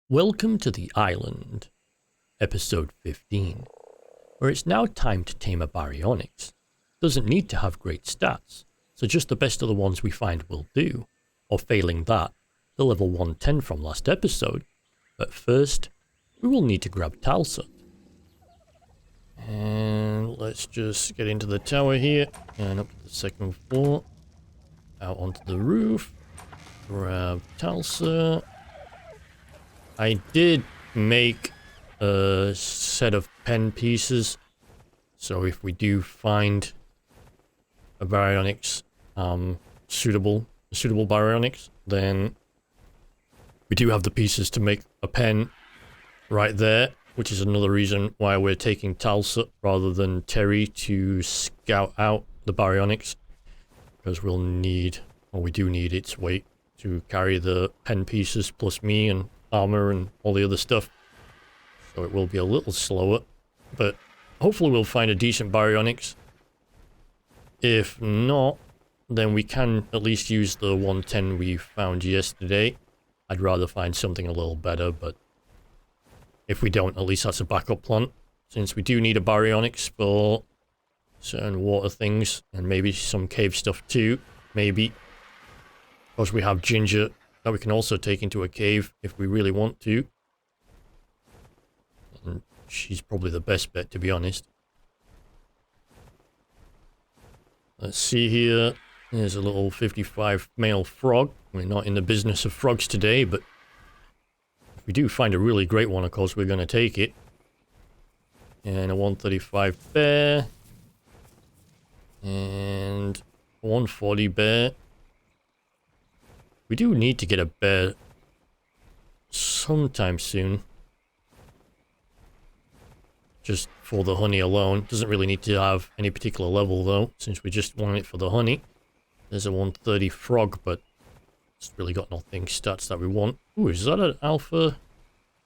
Welcome to the island, episode 15, where it's now time to tame a Baryonyx. Doesn't need to have great stats, so just the best of the ones we find will do, or failing that, the level 110 from last episode. But first, we will need to grab Talsut. And let's just get into the tower here, and up to the second floor, out onto the roof, grab Talsut. I did make a set of pen pieces, so if we do find a Baryonyx, suitable Baryonyx, then we do have the pieces to make a pen right there, which is another reason why we're taking Talsut rather than Terry to scout out the Baryonyx, because we do need its weight to carry the pen pieces plus me and armor and all the other stuff, so it will be a little slower, but hopefully we'll find a decent Baryonyx. If not, then we can at least use the 110 we found yesterday. I'd rather find something a little better, but if we don't, at least that's a backup plan, since we do need a Baryonyx for certain water things and maybe some cave stuff too, maybe, because we have Ginger that we can also take into a cave if we really want to. And she's probably the best bet, to be honest. Let's see here. There's a little 55 male frog. We're not in the business of frogs today, but if we do find a really great one, of course, we're going to take it. And a 135 bear. And a 140 bear. We do need to get a bear sometime soon. Just for the honey alone. Doesn't really need to have any particular level though, since we just want it for the honey. There's a 130 frog, but it's really got nothing stats that we want. Ooh, is that an alpha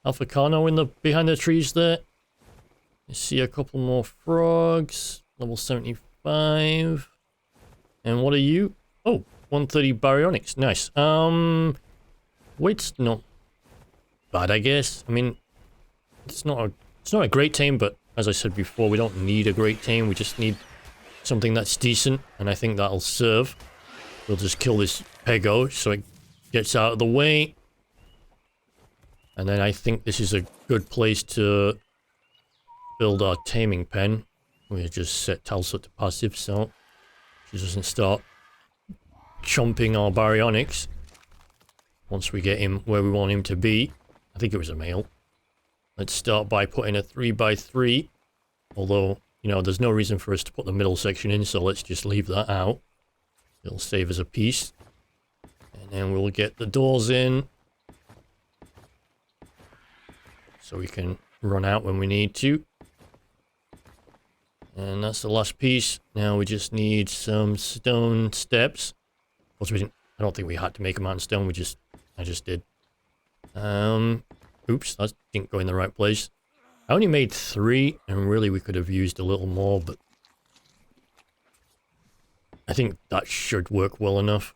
Carno behind the trees there? I see a couple more frogs. Level 75. And what are you? Oh, 130 Baryonyx. Nice. Weight's not bad, I guess. I mean, it's not a great tame, but as I said before, we don't need a great tame. We just need something that's decent, and I think that'll serve. We'll just kill this Pego so it gets out of the way. And then I think this is a good place to build our taming pen. We just set Talsut to passive so she doesn't start chomping our Baryonyx once we get him where we want him to be. I think it was a male. Let's start by putting a 3x3, although, you know, there's no reason for us to put the middle section in, so let's just leave that out. It'll save us a piece. And then we'll get the doors in so we can run out when we need to. And that's the last piece. Now we just need some stone steps. Of course, I don't think we had to make them out of stone. I just did. Oops, that didn't go in the right place. I only made 3, and really we could have used a little more, but I think that should work well enough.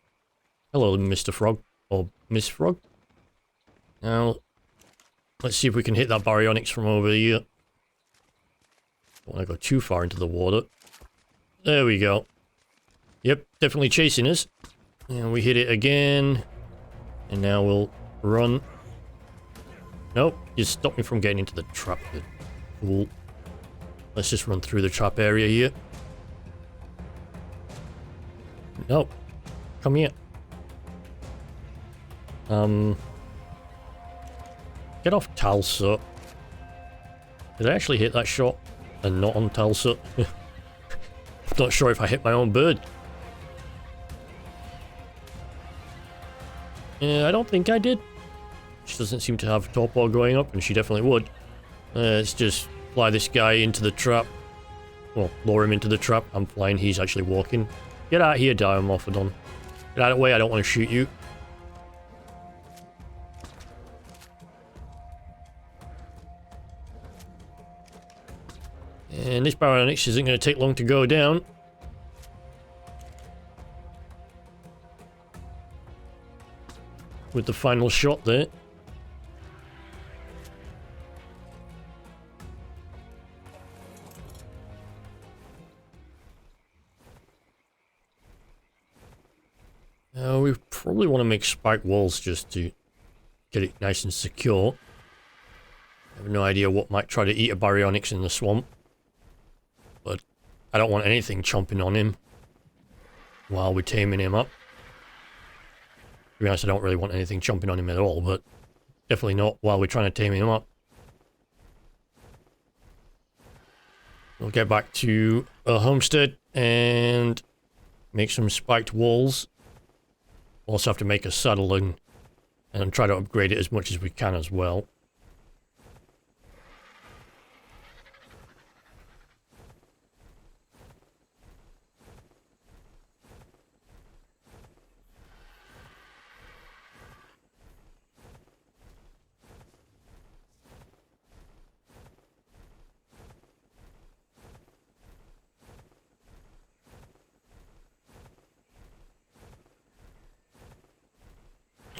Hello, Mr. Frog, or Miss Frog. Now, let's see if we can hit that Baryonyx from over here. Don't want to go too far into the water. There we go. Yep, definitely chasing us. And we hit it again. And now we'll run. Nope, you stopped me from getting into the trap, you fool. Let's just run through the trap area here. Nope. Come here. Get off Talsut. Did I actually hit that shot and not on Talsut? I'm not sure if I hit my own bird. I don't think I did. She doesn't seem to have torpor going up, and she definitely would. Let's just fly this guy into the trap. Well, lure him into the trap. I'm flying, he's actually walking. Get out of here, Diamorphodon. Get out of the way, I don't want to shoot you. And this Baryonyx isn't going to take long to go down. with the final shot there. really want to make spike walls just to get it nice and secure. I have no idea what might try to eat a Baryonyx in the swamp. But I don't want anything chomping on him while we're taming him up. To be honest, I don't really want anything chomping on him at all, but definitely not while we're trying to tame him up. We'll get back to a homestead and make some spiked walls. Also have to make a saddle and try to upgrade it as much as we can as well.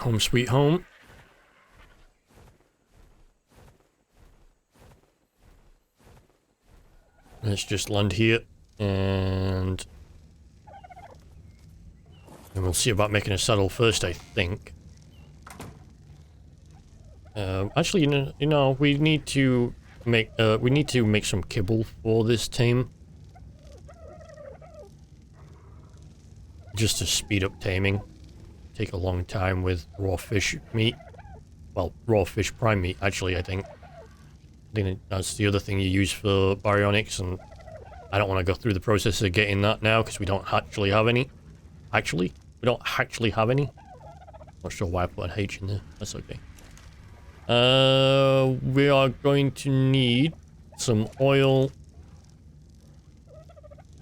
Home sweet home. Let's just land here and we'll see about making a saddle first, I think. Actually, you know, we need to make some kibble for this tame, just to speed up taming. Take a long time with raw fish meat. Well, raw fish prime meat, actually, I think. That's the other thing you use for Baryonyx, and I don't want to go through the process of getting that now, because we don't actually have any. Actually, we don't actually have any. Not sure why I put an H in there. That's okay. We are going to need some oil.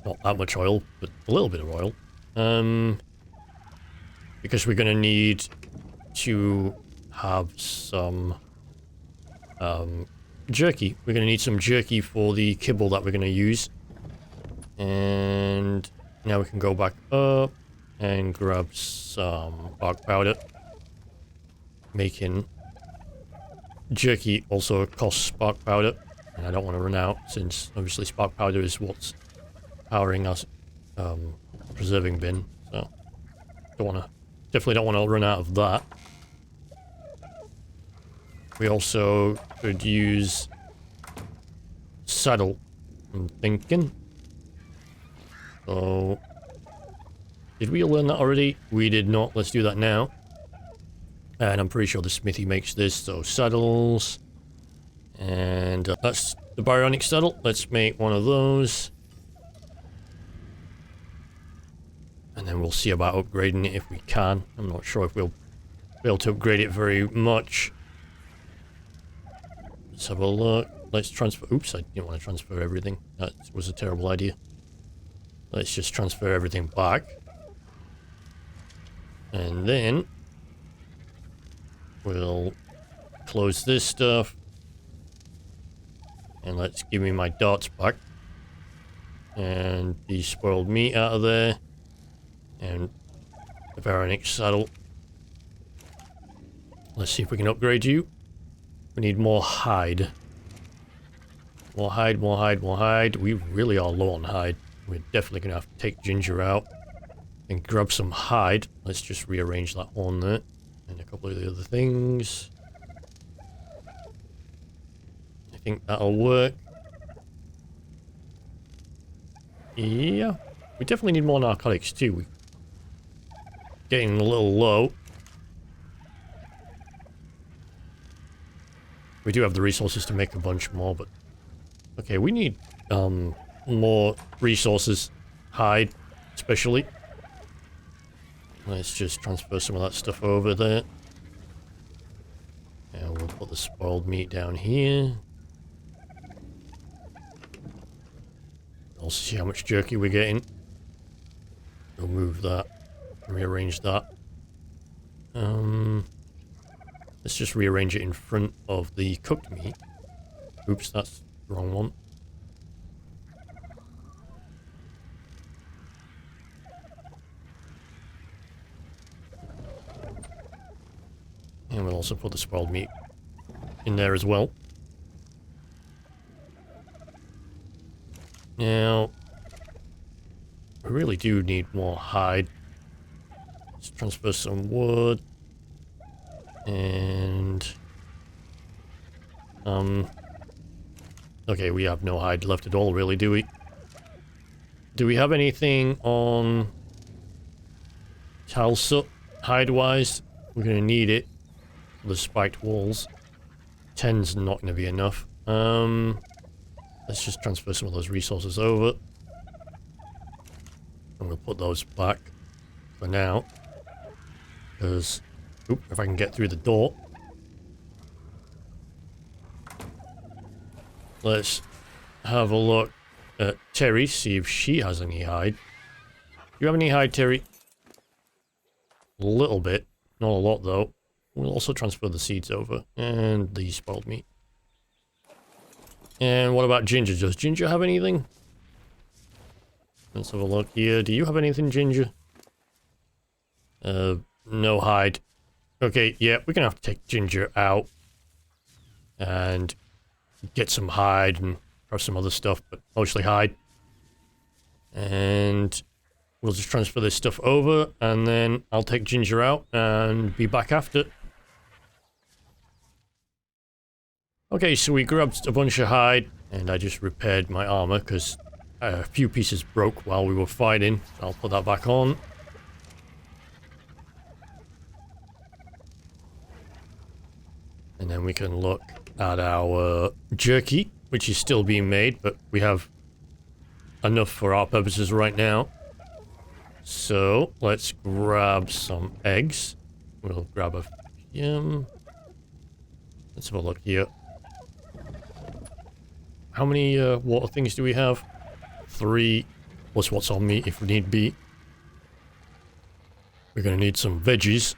Not that much oil, but a little bit of oil. Because we're going to need to have some jerky. We're going to need some jerky for the kibble that we're going to use. And now we can go back up and grab some bark powder. Making jerky also costs spark powder. And I don't want to run out, since obviously spark powder is what's powering us preserving bin. So definitely don't want to run out of that. We also could use saddle, I'm thinking. So, did we learn that already? We did not. Let's do that now. And I'm pretty sure the smithy makes this, so saddles. And that's the Baryonyx saddle. Let's make one of those. And then we'll see about upgrading it if we can. I'm not sure if we'll be able to upgrade it very much. Let's have a look. Let's transfer... Oops, I didn't want to transfer everything. That was a terrible idea. Let's just transfer everything back. And then we'll close this stuff. And let's give me my darts back. And the spoiled meat out of there. And the Baryonyx saddle. Let's see if we can upgrade you. We need more hide. More hide, more hide, more hide. We really are low on hide. We're definitely going to have to take Ginger out and grab some hide. Let's just rearrange that horn there. And a couple of the other things. I think that'll work. Yeah. We definitely need more narcotics too. We're getting a little low. We do have the resources to make a bunch more, but... Okay, we need more resources. Hide, especially. Let's just transfer some of that stuff over there. And we'll put the spoiled meat down here. Also see how much jerky we're getting. We'll move that. Rearrange that. Let's just rearrange it in front of the cooked meat. Oops, that's the wrong one. And we'll also put the spoiled meat in there as well. Now, we really do need more hide. Let's transfer some wood. And... okay, we have no hide left at all, really, do we? Do we have anything on... Talsut, hide-wise? We're gonna need it. The spiked walls. 10's not gonna be enough. Let's just transfer some of those resources over. And we'll put those back for now. Because, if I can get through the door. Let's have a look at Terry, see if she has any hide. Do you have any hide, Terry? A little bit. Not a lot, though. We'll also transfer the seeds over. And the spoiled meat. And what about Ginger? Does Ginger have anything? Let's have a look here. Do you have anything, Ginger? No hide. Okay, yeah, we're gonna have to take Ginger out. And get some hide and perhaps some other stuff, but mostly hide. And we'll just transfer this stuff over, and then I'll take Ginger out and be back after. Okay, so we grabbed a bunch of hide, and I just repaired my armor, because a few pieces broke while we were fighting. So I'll put that back on. And then we can look at our jerky, which is still being made, but we have enough for our purposes right now. So, let's grab some eggs. We'll grab a... let's have a look here. How many water things do we have? 3, plus what's on me if we need be. We're gonna need some veggies.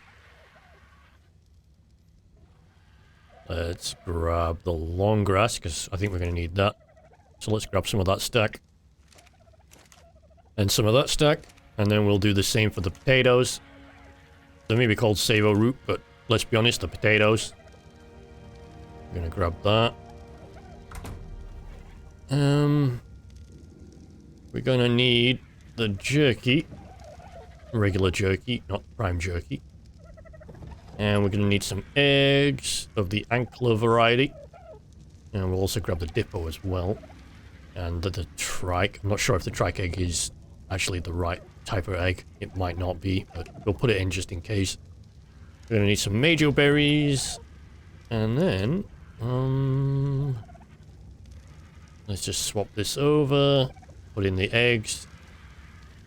Let's grab the long grass, because I think we're gonna need that. So let's grab some of that stack. And some of that stack. And then we'll do the same for the potatoes. They may be called savo root, but let's be honest, the potatoes. We're gonna grab that. We're gonna need the jerky. Regular jerky, not prime jerky. And we're gonna need some eggs of the ankler variety. And we'll also grab the dippo as well. And the trike. I'm not sure if the trike egg is actually the right type of egg. It might not be, but we'll put it in just in case. We're gonna need some majo berries. And then, let's just swap this over. Put in the eggs.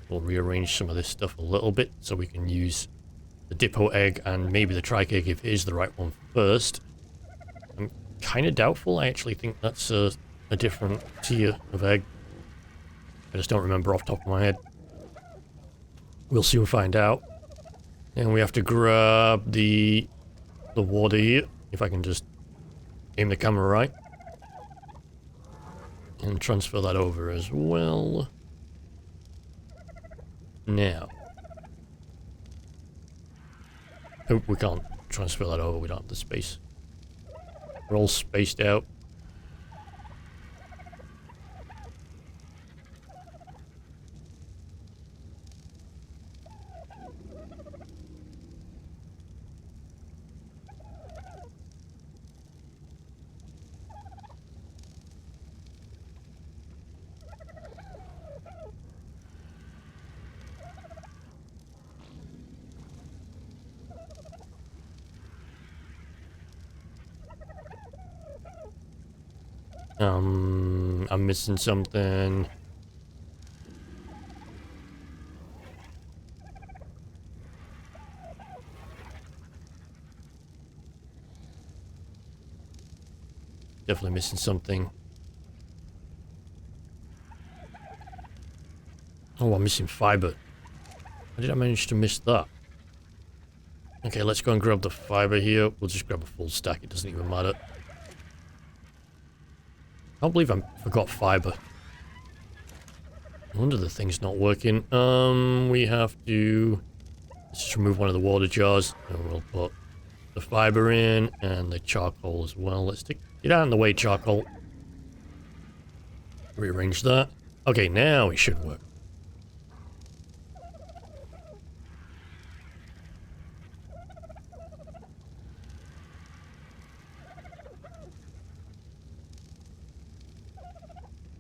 We'll rearrange some of this stuff a little bit so we can use the dippo egg and maybe the trike egg if it is the right one first. I'm kind of doubtful. I actually think that's a different tier of egg. I just don't remember off the top of my head. We'll soon find out. And we have to grab the water here. If I can just aim the camera right. And transfer that over as well. Now. Oh, we can't transfer that over. We don't have the space. We're all spaced out. I'm missing something. Definitely missing something. Oh, I'm missing fiber. How did I manage to miss that? Okay, let's go and grab the fiber here. We'll just grab a full stack. It doesn't even matter. I can't believe I forgot fiber. No wonder the thing's not working. We have to... Let's just remove one of the water jars. And we'll put the fiber in and the charcoal as well. Let's get out of the way, charcoal. Rearrange that. Okay, now it should work.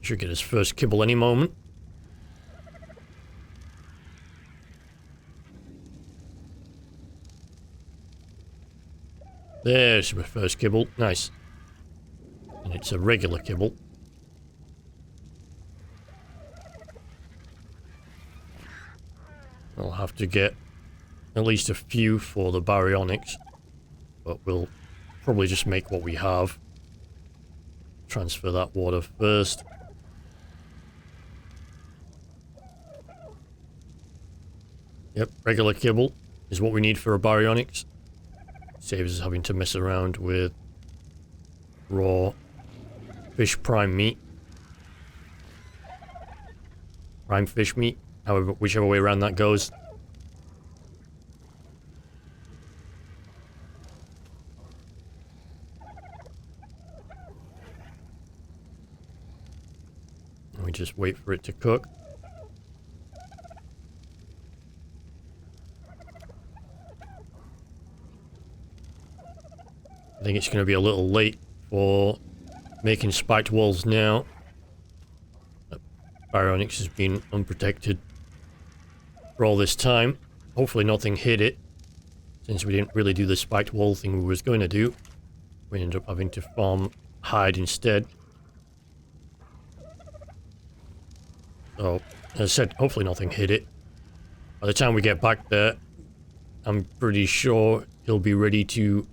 Should get his first kibble any moment. There's my first kibble. Nice. And it's a regular kibble. I'll have to get at least a few for the Baryonyx. But we'll probably just make what we have. Transfer that water first. Yep, regular kibble is what we need for a Baryonyx. Saves us having to mess around with raw fish prime meat. Prime fish meat, however, whichever way around that goes. And we just wait for it to cook. I think it's going to be a little late for making spiked walls now. Baryonyx has been unprotected for all this time. Hopefully nothing hit it, since we didn't really do the spiked wall thing we was going to do. We ended up having to farm hide instead. So, as I said, hopefully nothing hit it. By the time we get back there, I'm pretty sure he'll be ready to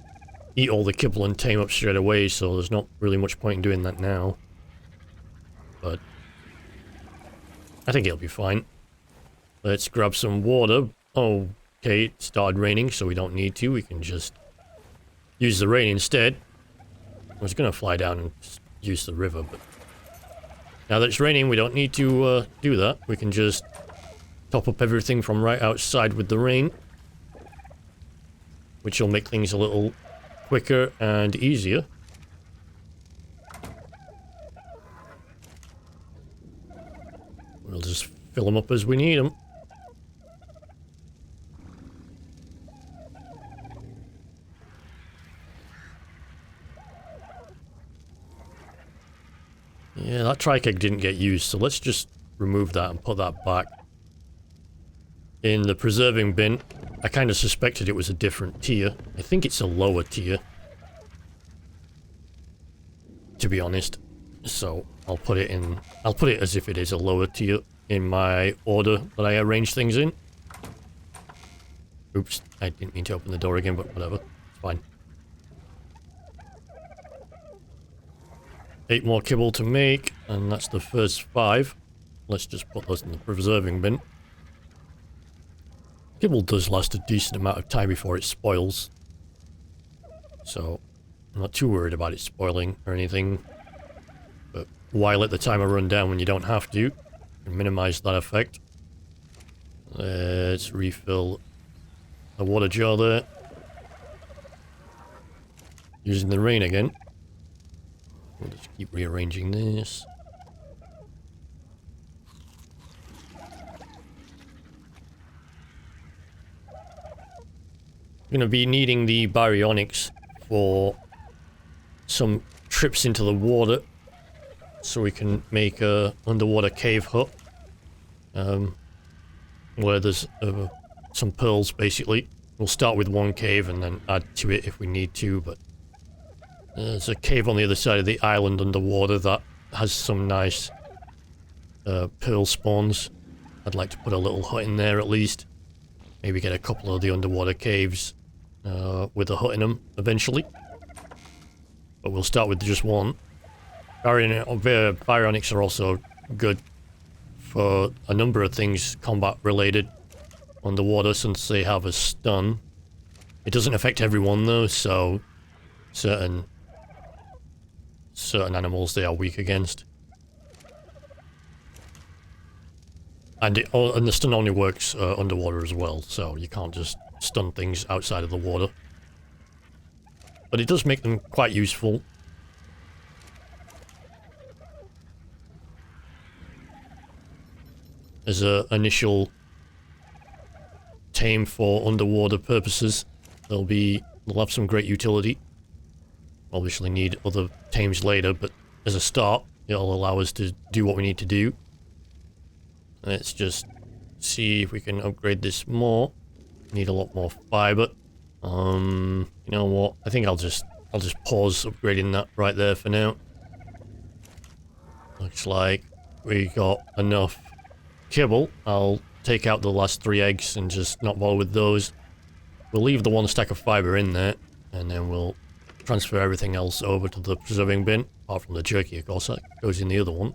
eat all the kibble and tame up straight away, so there's not really much point in doing that now. But I think it'll be fine. Let's grab some water. Oh, okay, it started raining, so we don't need to. We can just use the rain instead. I was going to fly down and use the river, but now that it's raining, we don't need to do that. We can just top up everything from right outside with the rain, which will make things a little quicker and easier. We'll just fill them up as we need them. Yeah, that tri-keg didn't get used, so let's just remove that and put that back in the preserving bin. I kind of suspected it was a different tier. I think it's a lower tier, to be honest. So I'll put it in. I'll put it as if it is a lower tier in my order that I arrange things in. Oops, I didn't mean to open the door again, but whatever. It's fine. 8 more kibble to make, and that's the first 5. Let's just put those in the preserving bin. Kibble does last a decent amount of time before it spoils, so I'm not too worried about it spoiling or anything. But why let the timer run down when you don't have to? And minimize that effect. Let's refill the water jar there. Using the rain again. We'll just keep rearranging this. Going to be needing the Baryonyx for some trips into the water, so we can make a underwater cave hut, where there's some pearls. Basically, we'll start with one cave and then add to it if we need to. But there's a cave on the other side of the island underwater that has some nice pearl spawns. I'd like to put a little hut in there at least. Maybe get a couple of the underwater caves with a hut in them eventually. But we'll start with just one. Baryonyx are also good for a number of things combat related underwater, since they have a stun. It doesn't affect everyone though, so certain animals they are weak against. And the stun only works underwater as well, so you can't just stun things outside of the water. But it does make them quite useful. As an initial tame for underwater purposes, they'll have some great utility. Obviously need other tames later, but as a start, It'll allow us to do what we need to do. Let's just see if we can upgrade this more. Need a lot more fiber. You know what? I think I'll just pause upgrading that right there for now. Looks like we got enough kibble. I'll take out the last 3 eggs and just not bother with those. We'll leave the 1 stack of fiber in there, and then we'll transfer everything else over to the preserving bin, apart from the jerky, of course, that goes in the other one.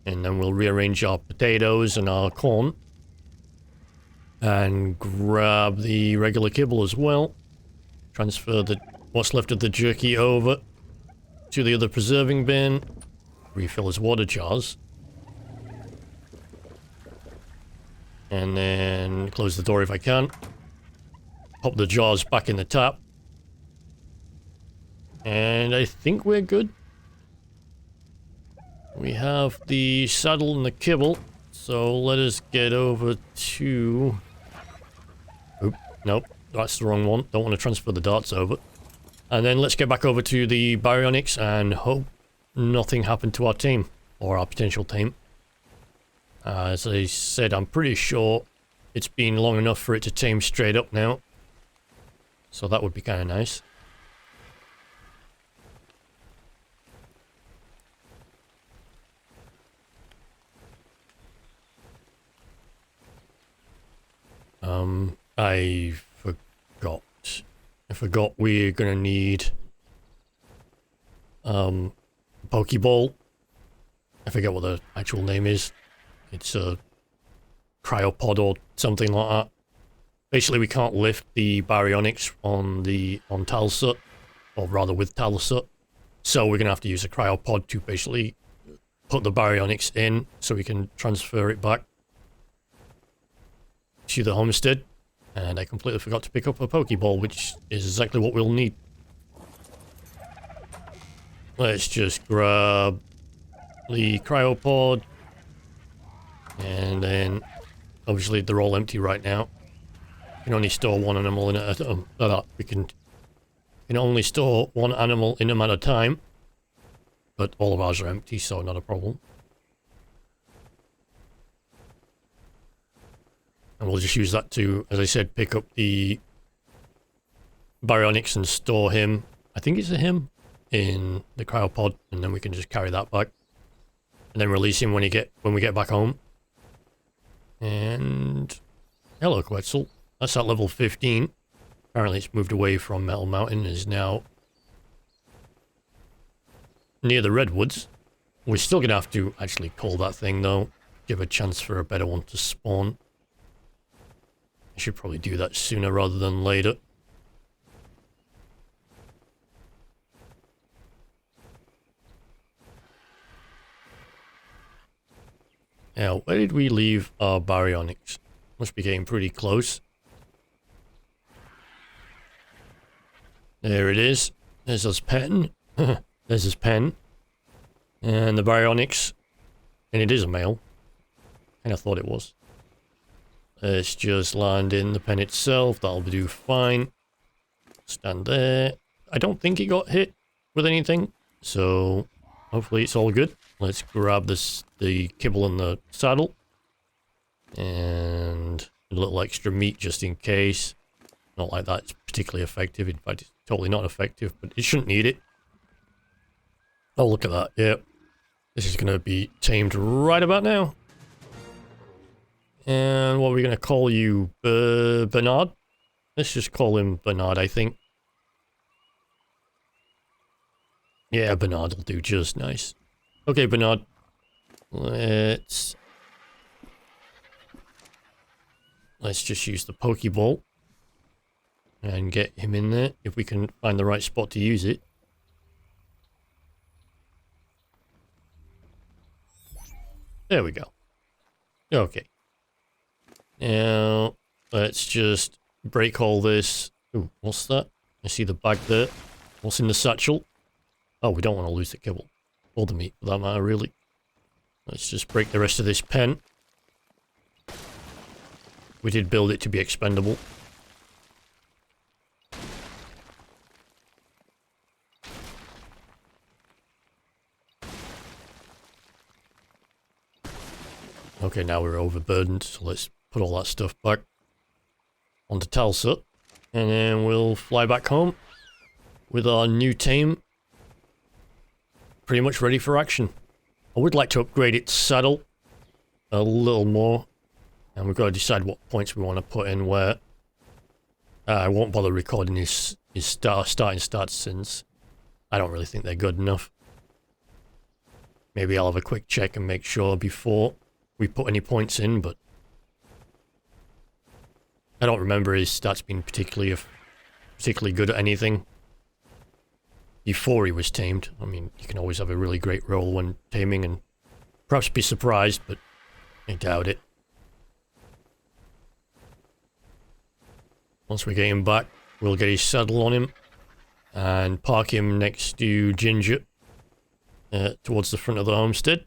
And then we'll rearrange our potatoes and our corn, and grab the regular kibble as well. Transfer what's left of the jerky over to the other preserving bin. Refill his water jars. And then close the door if I can. Pop the jars back in the tap. And I think we're good. We have the saddle and the kibble. So let us get over to... Oop, nope, that's the wrong one. Don't want to transfer the darts over. And then let's get back over to the Baryonyx and hope nothing happened to our tame. Or our potential tame. As I said, I'm pretty sure it's been long enough for it to tame straight up now. So that would be kind of nice. I forgot we're gonna need Pokeball. I forget what the actual name is. It's a cryopod or something like that. Basically, we can't lift the Baryonyx on Talsut, or rather with Talsut. So we're gonna have to use a cryopod to basically put the Baryonyx in, so we can transfer it back to the homestead. And I completely forgot to pick up a Pokeball, which is exactly what we'll need. Let's just grab the cryopod. And then, obviously they're all empty right now. You can only store 1 animal in at a time. We can only store 1 animal in them at a time. But all of ours are empty, so not a problem. And we'll just use that to, as I said, pick up the Baryonyx and store him. I think it's a him in the cryopod, and then we can just carry that back, and then release him when we get back home. And hello, Quetzal. That's at level 15. Apparently, it's moved away from Metal Mountain and is now near the redwoods. We're still gonna have to actually call that thing though. Give a chance for a better one to spawn. I should probably do that sooner rather than later. Now, where did we leave our Baryonyx? Must be getting pretty close. There it is. There's his pen. There's his pen. And the Baryonyx. And it is a male. Kinda thought it was. Let's just land in the pen itself. That'll do fine. Stand there. I don't think he got hit with anything. So, hopefully it's all good. Let's grab the kibble and the saddle. And a little extra meat just in case. Not like that's particularly effective. In fact, it's totally not effective, but it shouldn't need it. Oh, look at that. Yep. This is going to be tamed right about now. And what are we going to call you? Bernard? Let's just call him Bernard, I think. Yeah, Bernard will do just nice. Okay, Bernard. Let's just use the Pokeball. And get him in there, if we can find the right spot to use it. There we go. Okay. Now, let's just break all this. Ooh, what's that? I see the bag there. What's in the satchel? Oh, we don't want to lose the kibble. Or the meat, for that matter, really. Let's just break the rest of this pen. We did build it to be expendable. Okay, now we're overburdened, so let's put all that stuff back onto Talsa. And then we'll fly back home with our new tame pretty much ready for action. I would like to upgrade its saddle a little more. And we've got to decide what points we want to put in where. I won't bother recording his starting stats since I don't really think they're good enough. Maybe I'll have a quick check and make sure before we put any points in, but I don't remember his stats being particularly good at anything before he was tamed. I mean, you can always have a really great roll when taming and perhaps be surprised, but I doubt it. Once we get him back, we'll get his saddle on him and park him next to Ginger towards the front of the homestead.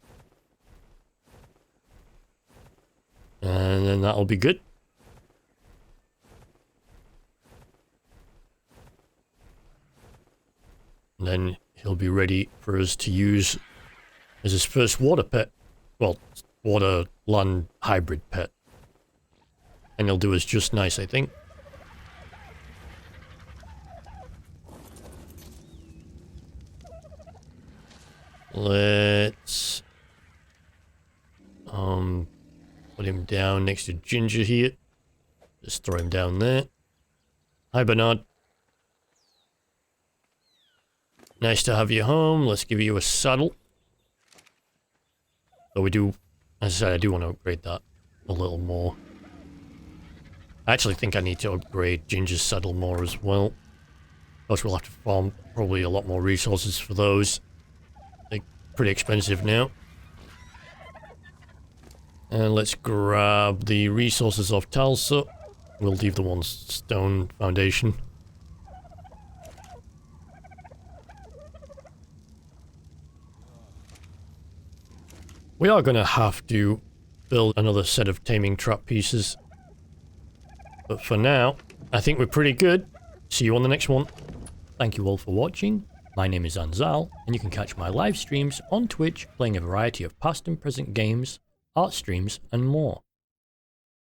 And then that'll be good. And then he'll be ready for us to use as his first water pet. Well, water land hybrid pet. And he'll do us just nice, I think. Let's put him down next to Ginger here. Just throw him down there. Hi, Bernard. Nice to have you home. Let's give you a saddle. So we do, as I said, I do want to upgrade that a little more. I actually think I need to upgrade Ginger's saddle more as well. Plus we'll have to farm probably a lot more resources for those. They're pretty expensive now. And let's grab the resources off Talsa. We'll leave the one stone foundation. We are going to have to build another set of taming trap pieces. But for now, I think we're pretty good. See you on the next one. Thank you all for watching. My name is Anzal, and you can catch my live streams on Twitch playing a variety of past and present games, art streams, and more.